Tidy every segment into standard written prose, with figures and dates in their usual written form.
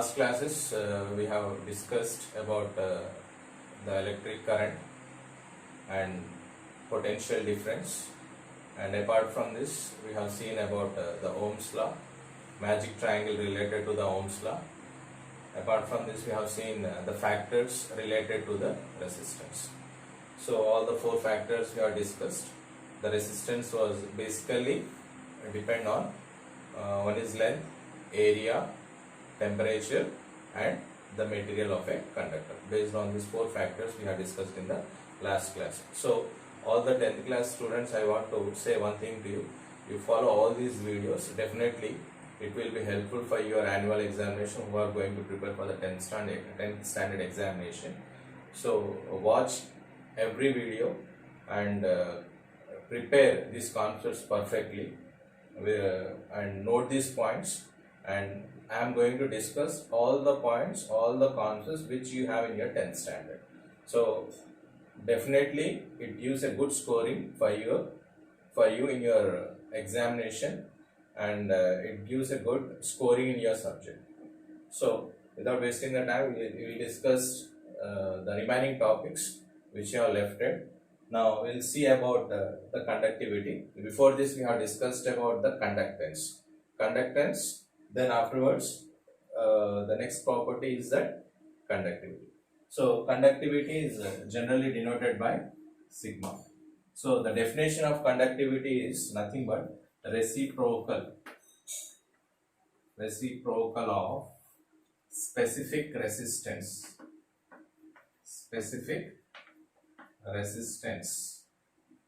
last classes we have discussed about the electric current and potential difference, and apart from this we have seen about the Ohm's law, magic triangle related to the Ohm's law. Apart from this we have seen the factors related to the resistance. So all the four factors we have discussed. The resistance was basically depend on one is length, area, temperature and the material of a conductor. Based on these four factors we have discussed in the last class. So all the 10th class students, I want to say one thing to you. You follow all these videos, definitely it will be helpful for your annual examination who are going to prepare for the 10th standard examination. So watch every video and prepare these concepts perfectly and note these points, and I am going to discuss all the points, all the concepts which you have in your 10th standard. So definitely it gives a good scoring for you in your examination, and it gives a good scoring in your subject. So without wasting the time, we will discuss the remaining topics which you have left it. Now we will see about the conductivity. Before this we have discussed about the conductance. Then afterwards the next property is that conductivity. So conductivity is generally denoted by sigma. So the definition of conductivity is nothing but reciprocal of specific resistance. Specific resistance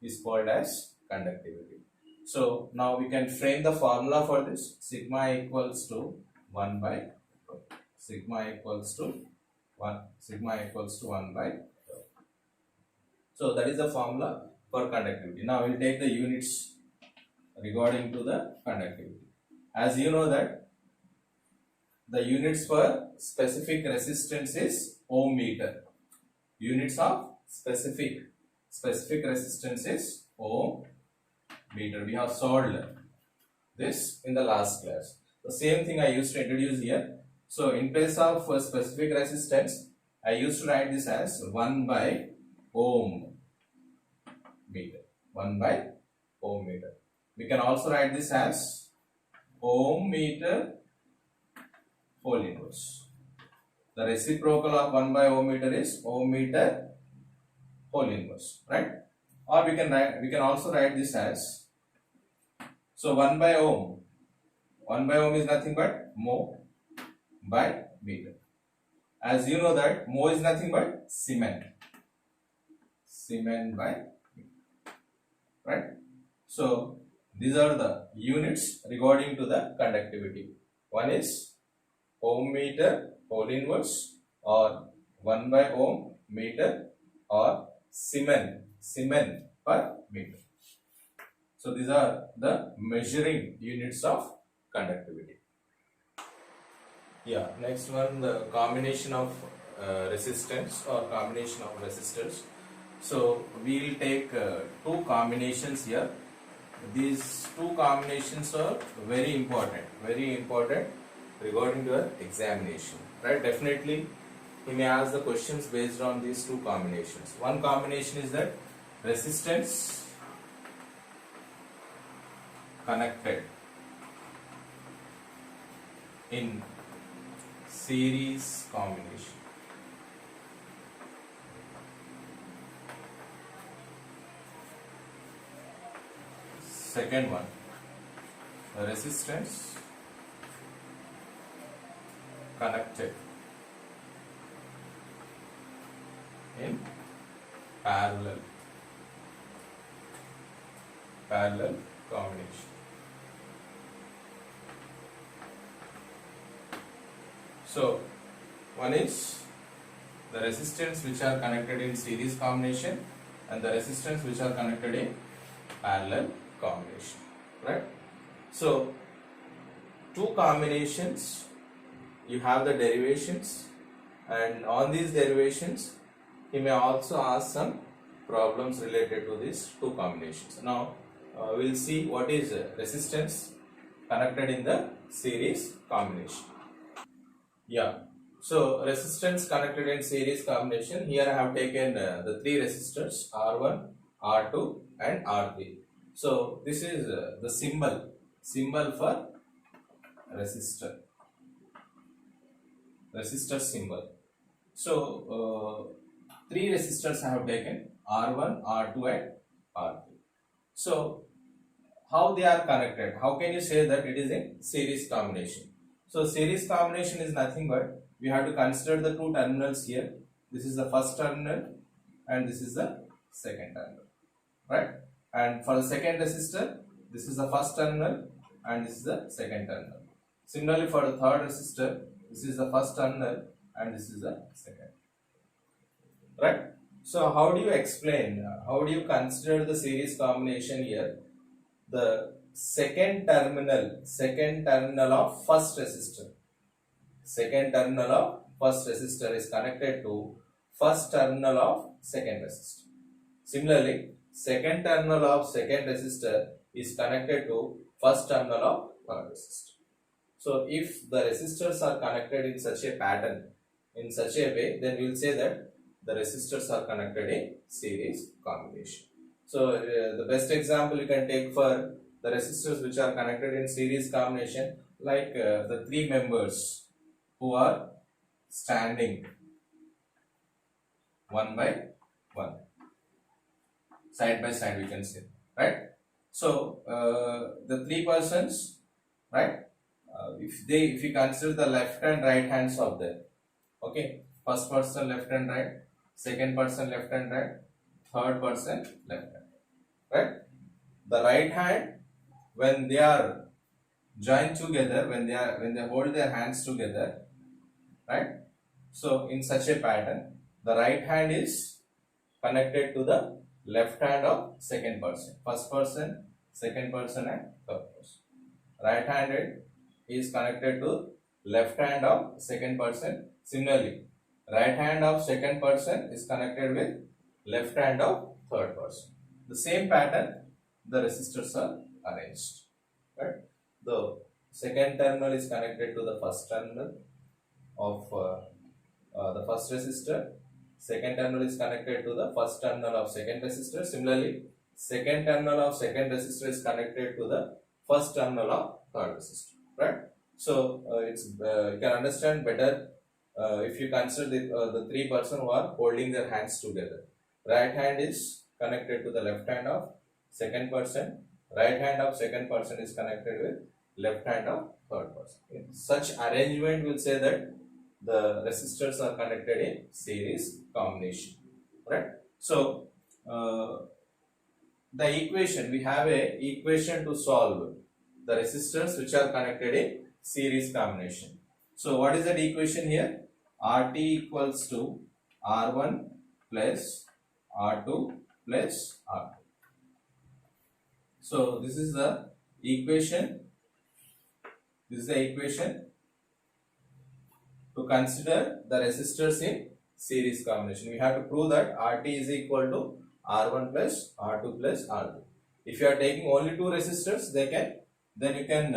is called as conductivity. So now we can frame the formula for this. Sigma equals to 1 by rho. Sigma equals to 1 by rho. So that is the formula for conductivity. Now we will take the units regarding to the conductivity. As you know that the units for specific resistance is ohm meter. Units of specific resistance is ohm meter. We have solved this in the last class. The same thing I used to introduce here. So in place of specific resistance, I used to write this as 1 by ohm meter. 1 by ohm meter. We can also write this as ohm meter whole inverse. The reciprocal of 1 by ohm meter is ohm meter whole inverse, right? Or we can also write this as, so 1 by ohm is nothing but mho by meter. As you know that mho is nothing but Siemens by meter, right? So these are the units regarding to the conductivity. One is ohm meter whole inverse, or 1 by ohm meter, or Siemens per meter. So these are the measuring units of conductivity. Yeah, next one, the combination of resistance or combination of resistors. So we will take two combinations here. These two combinations are very important regarding the examination, right? Definitely he may ask the questions based on these two combinations. One combination is that resistance connected in series combination. Second one, resistance connected in parallel combination. So one is the resistance which are connected in series combination and the resistance which are connected in parallel combination, right? So two combinations, you have the derivations, and on these derivations he may also ask some problems related to these two combinations. Now we will see what is resistance connected in the series combination. Yeah. So resistance connected in series combination. Here I have taken the three resistors R1, R2, and R3. So this is the symbol for resistor, resistor symbol. So three resistors I have taken R1, R2, and R3. So how they are connected? How can you say that it is a series combination? So series combination is nothing but we have to consider the two terminals here. This is the first terminal and this is the second terminal, right? And for the second resistor, this is the first terminal and this is the second terminal. Similarly, for the third resistor, this is the first terminal and this is the second, right? So how do you explain? How do you consider the series combination here? The second terminal of first resistor, is connected to first terminal of second resistor. Similarly, second terminal of second resistor is connected to first terminal of third resistor. So if the resistors are connected in such a pattern, in such a way, then we will say that the resistors are connected in series combination. So the best example you can take for the resistors which are connected in series combination, like the three members who are standing one by one, side by side, we can say, right? So the three persons, right? If you consider the left and right hands of them, okay, first person left and right, second person left and right, third person left and right. The right hand, when they are joined together, when they hold their hands together, right? So in such a pattern, the right hand is connected to the left hand of second person, first person, second person, and third person. Right handed is connected to left hand of second person. Similarly, right hand of second person is connected with left hand of third person. The same pattern, the resistors are arranged, right? The second terminal is connected to the first terminal of the first resistor. Second terminal is connected to the first terminal of second resistor. Similarly, second terminal of second resistor is connected to the first terminal of third resistor, right? So you can understand better if you consider the three person who are holding their hands together. Right hand is connected to the left hand of second person. Right hand of second person is connected with left hand of third person. In such arrangement, we'll say that the resistors are connected in series combination, right? So the equation, we have a equation to solve the resistors which are connected in series combination. So what is that equation here? RT equals to R1 plus R2 plus R2. So this is the equation. This is the equation to consider the resistors in series combination. We have to prove that RT is equal to R1 plus R2 plus R2. If you are taking only two resistors, then you can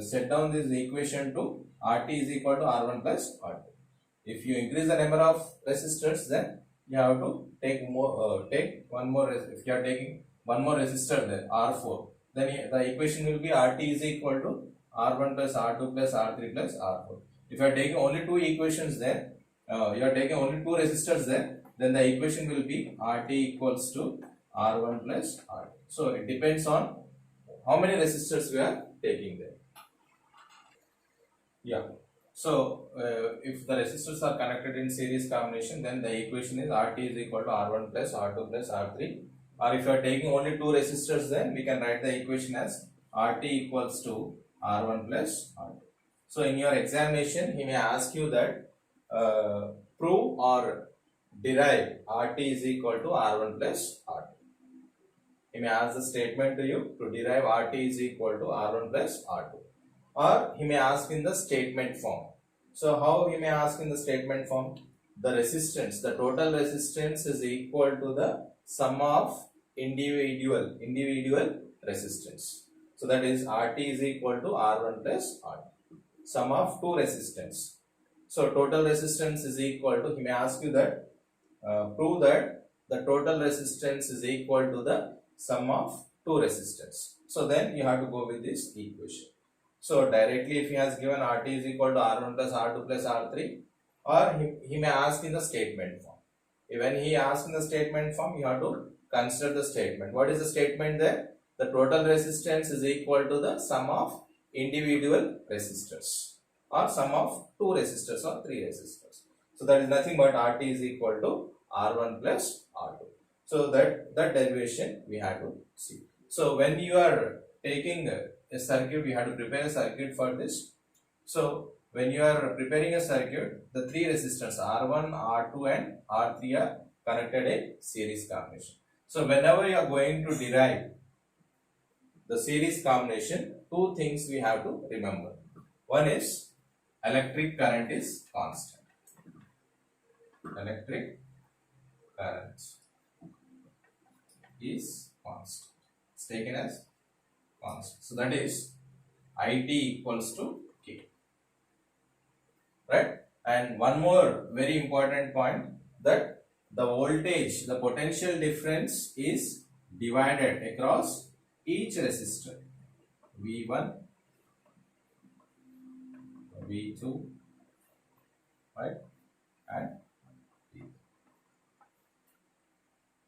set down this equation to RT is equal to R1 plus R2. If you increase the number of resistors, then you have to take one more. If you are taking one more resistor, there R4, then the equation will be RT is equal to R1 plus R2 plus R3 plus R4. If you are taking only two equations there, you are taking only two resistors there, then the equation will be RT equals to R1 plus R2. So it depends on how many resistors we are taking there. Yeah. So if the resistors are connected in series combination, then the equation is RT is equal to R1 plus R2 plus R3. Or if you are taking only two resistors, then we can write the equation as RT equals to R1 plus R2. So in your examination, he may ask you that prove or derive RT is equal to R1 plus R2. He may ask the statement to you to derive RT is equal to R1 plus R2. Or he may ask in the statement form. So how he may ask in the statement form? The resistance, the total resistance is equal to the sum of individual resistance. So that is RT is equal to R1 plus R2. Sum of two resistance. So total resistance is equal to, he may ask you that, prove that the total resistance is equal to the sum of two resistors. So then you have to go with this equation. So directly if he has given RT is equal to R1 plus R2 plus R3, or he may ask in the statement form. When he asks in the statement form, you have to consider the statement. What is the statement there? The total resistance is equal to the sum of individual resistors, or sum of two resistors or three resistors. So that is nothing but RT is equal to R1 plus R2. So that derivation we have to see. So when you are taking a circuit, you have to prepare a circuit for this. So when you are preparing a circuit, the three resistors R1, R2 and R3 are connected in series combination. So whenever you are going to derive the series combination, two things we have to remember. One is electric current is constant. Electric current is constant. It's taken as constant. So that is IT equals to K. Right? And one more very important point, that the voltage, the potential difference is divided across each resistor. V1, V2, right? And V3.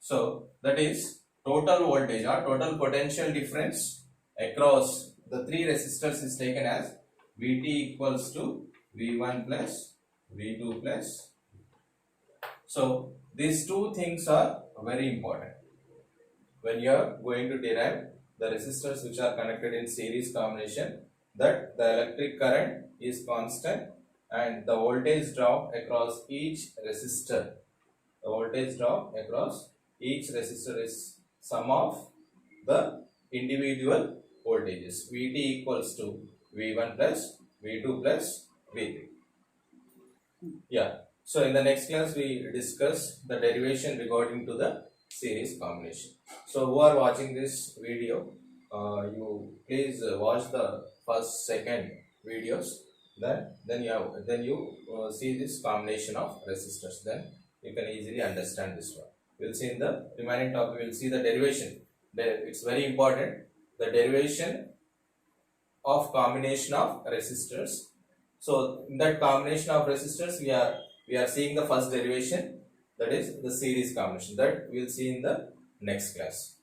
So that is total voltage or total potential difference across the three resistors is taken as Vt equals to V1 plus V2 plus. So these two things are very important when you are going to derive the resistors which are connected in series combination, that the electric current is constant and the voltage drop across each resistor. The voltage drop across each resistor is sum of the individual voltages. Vt equals to V1 plus V2 plus V3. Yeah. So in the next class we discuss the derivation regarding to the series combination. So who are watching this video, you please watch the first, second videos. Then you see this combination of resistors. Then you can easily understand this one. We'll see in the remaining topic. We'll see the derivation. It's very important. The derivation of combination of resistors. So in that combination of resistors, we are seeing the first derivation, that is the series combination, that we will see in the next class.